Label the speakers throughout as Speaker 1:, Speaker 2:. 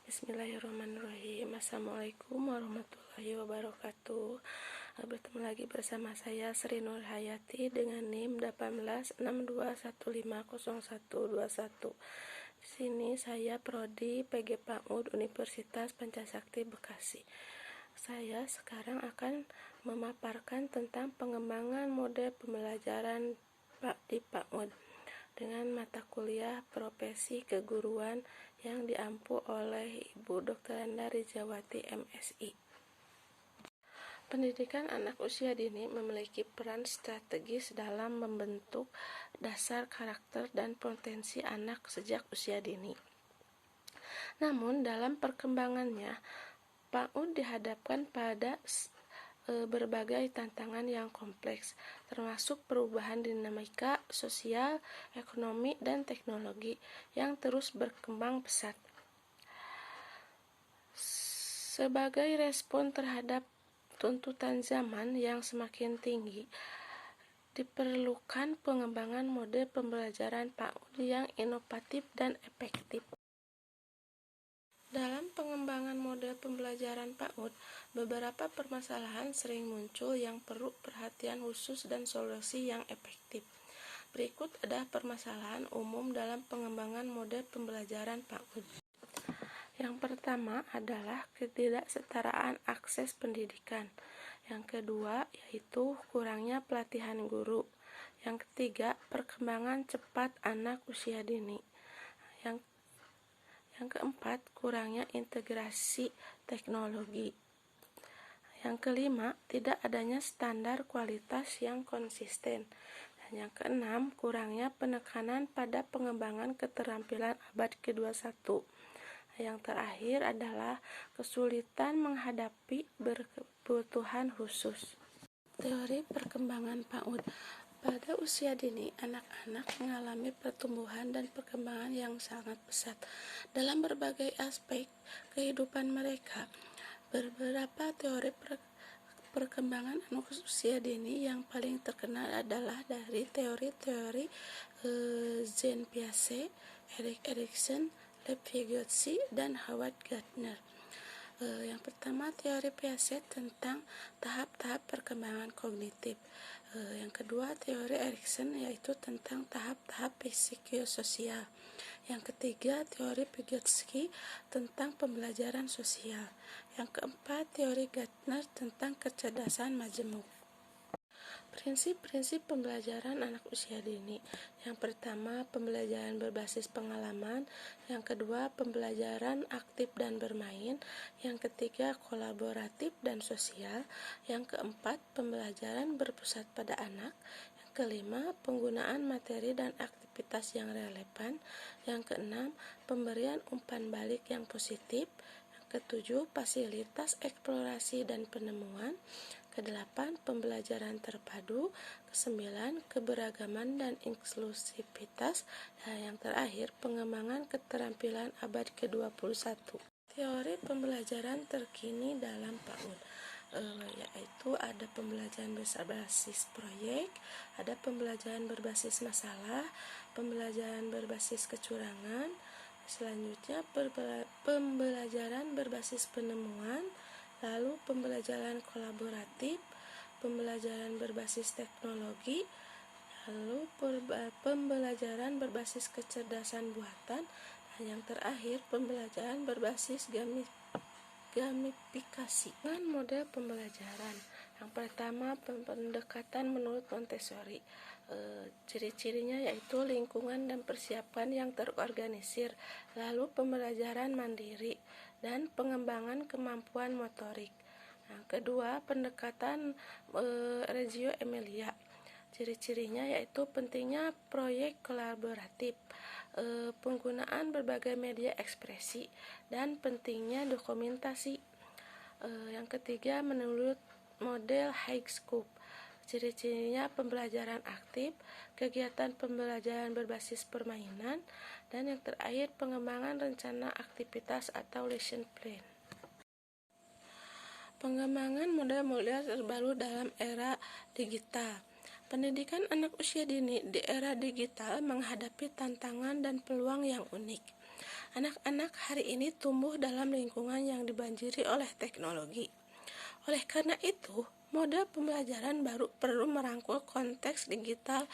Speaker 1: Bismillahirrahmanirrahim. Assalamualaikum warahmatullahi wabarakatuh. Bertemu lagi bersama saya Sri Nur Hayati dengan NIM 1862150121. Di sini saya prodi PG PAUD Universitas Pancasakti Bekasi. Saya sekarang akan memaparkan tentang pengembangan mode pembelajaran di PAUD dengan mata kuliah profesi keguruan yang diampu oleh Ibu Dr. Anda Rijawati MSI. Pendidikan anak usia dini memiliki peran strategis dalam membentuk dasar karakter dan potensi anak sejak usia dini. Namun dalam perkembangannya, PAUD dihadapkan pada berbagai tantangan yang kompleks, termasuk perubahan dinamika sosial, ekonomi, dan teknologi yang terus berkembang pesat. Sebagai respon terhadap tuntutan zaman yang semakin tinggi, diperlukan pengembangan mode pembelajaran PAUD yang inovatif dan efektif. Dalam pengembangan mode pembelajaran PAUD, beberapa permasalahan sering muncul yang perlu perhatian khusus dan solusi yang efektif. Berikut ada permasalahan umum dalam pengembangan mode pembelajaran PAUD. Yang pertama adalah ketidaksetaraan akses pendidikan. Yang kedua yaitu kurangnya pelatihan guru. Yang ketiga, perkembangan cepat anak usia dini. Yang keempat, kurangnya integrasi teknologi. Yang kelima, tidak adanya standar kualitas yang konsisten. Dan yang keenam, kurangnya penekanan pada pengembangan keterampilan abad ke-21. Yang terakhir adalah kesulitan menghadapi berkebutuhan khusus. Teori perkembangan PAUD. Pada usia dini, anak-anak mengalami pertumbuhan dan perkembangan yang sangat pesat dalam berbagai aspek kehidupan mereka. Beberapa teori perkembangan anak usia dini yang paling terkenal adalah dari teori-teori Jean Piaget, Erik Erikson, Lev Vygotsky, dan Howard Gardner. Yang pertama, teori Piaget tentang tahap-tahap perkembangan kognitif. Yang kedua, teori Erikson yaitu tentang tahap-tahap psikososial. Yang ketiga, teori Vygotsky tentang pembelajaran sosial. Yang keempat, teori Gardner tentang kecerdasan majemuk. Prinsip-prinsip pembelajaran anak usia dini. Yang pertama, pembelajaran berbasis pengalaman. Yang kedua, pembelajaran aktif dan bermain. Yang ketiga, kolaboratif dan sosial. Yang keempat, pembelajaran berpusat pada anak. Yang kelima, penggunaan materi dan aktivitas yang relevan. Yang keenam, pemberian umpan balik yang positif. Yang ketujuh, fasilitas eksplorasi dan penemuan. Kedelapan, pembelajaran terpadu. Kesembilan, keberagaman dan inklusivitas. Dan yang terakhir, pengembangan keterampilan abad ke-21. Teori pembelajaran terkini dalam PAUD yaitu ada pembelajaran berbasis proyek, ada pembelajaran berbasis masalah, pembelajaran berbasis kecurangan, selanjutnya pembelajaran berbasis penemuan, lalu pembelajaran kolaboratif, pembelajaran berbasis teknologi, lalu pembelajaran berbasis kecerdasan buatan, dan yang terakhir pembelajaran berbasis gamifikasi. Dengan model pembelajaran, yang pertama pendekatan menurut Montessori. Ciri-cirinya yaitu lingkungan dan persiapan yang terorganisir, lalu pembelajaran mandiri dan pengembangan kemampuan motorik. Yang kedua, pendekatan Reggio Emilia. Ciri-cirinya yaitu pentingnya proyek kolaboratif, penggunaan berbagai media ekspresi, dan pentingnya dokumentasi. Yang ketiga, menurut model Higgscope. Ciri-cirinya pembelajaran aktif, kegiatan pembelajaran berbasis permainan, dan yang terakhir pengembangan rencana aktivitas atau lesson plan. Pengembangan model-model terbaru dalam era digital. Pendidikan anak usia dini di era digital menghadapi tantangan dan peluang yang unik. Anak-anak hari ini tumbuh dalam lingkungan yang dibanjiri oleh teknologi. Oleh karena itu, model pembelajaran baru perlu merangkul konteks digital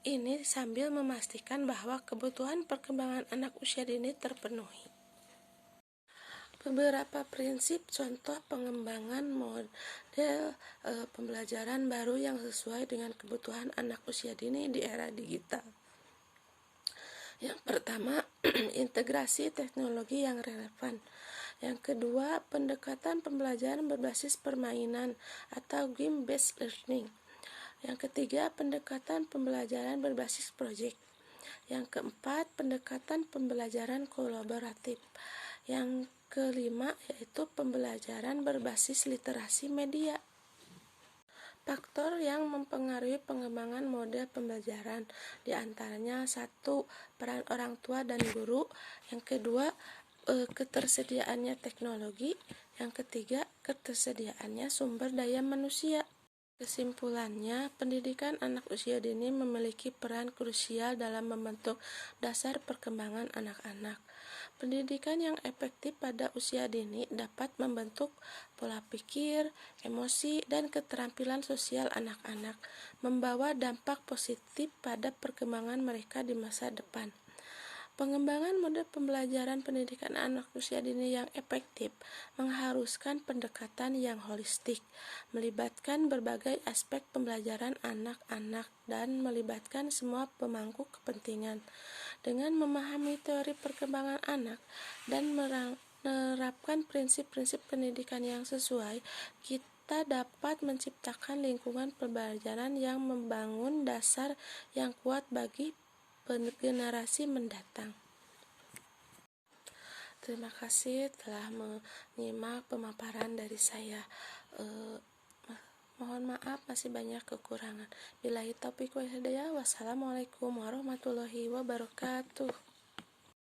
Speaker 1: ini sambil memastikan bahwa kebutuhan perkembangan anak usia dini terpenuhi. Beberapa prinsip contoh pengembangan model pembelajaran baru yang sesuai dengan kebutuhan anak usia dini di era digital. Yang pertama, integrasi teknologi yang relevan. Yang kedua, pendekatan pembelajaran berbasis permainan atau game-based learning. Yang ketiga, pendekatan pembelajaran berbasis proyek. Yang keempat, pendekatan pembelajaran kolaboratif. Yang kelima, yaitu pembelajaran berbasis literasi media. Faktor yang mempengaruhi pengembangan model pembelajaran diantaranya 1. Peran orang tua dan guru. Yang kedua, ketersediaannya teknologi. Yang ketiga, ketersediaannya sumber daya manusia. Kesimpulannya, pendidikan anak usia dini memiliki peran krusial dalam membentuk dasar perkembangan anak-anak. Pendidikan yang efektif pada usia dini dapat membentuk pola pikir, emosi, dan keterampilan sosial anak-anak, membawa dampak positif pada perkembangan mereka di masa depan. Pengembangan model pembelajaran pendidikan anak usia dini yang efektif mengharuskan pendekatan yang holistik, melibatkan berbagai aspek pembelajaran anak-anak dan melibatkan semua pemangku kepentingan. Dengan memahami teori perkembangan anak dan menerapkan prinsip-prinsip pendidikan yang sesuai, kita dapat menciptakan lingkungan pembelajaran yang membangun dasar yang kuat bagi generasi mendatang. Terima kasih telah menyimak pemaparan dari saya. Mohon maaf masih banyak kekurangan. Billahi taufiq wal hidayah. Wassalamualaikum warahmatullahi wabarakatuh.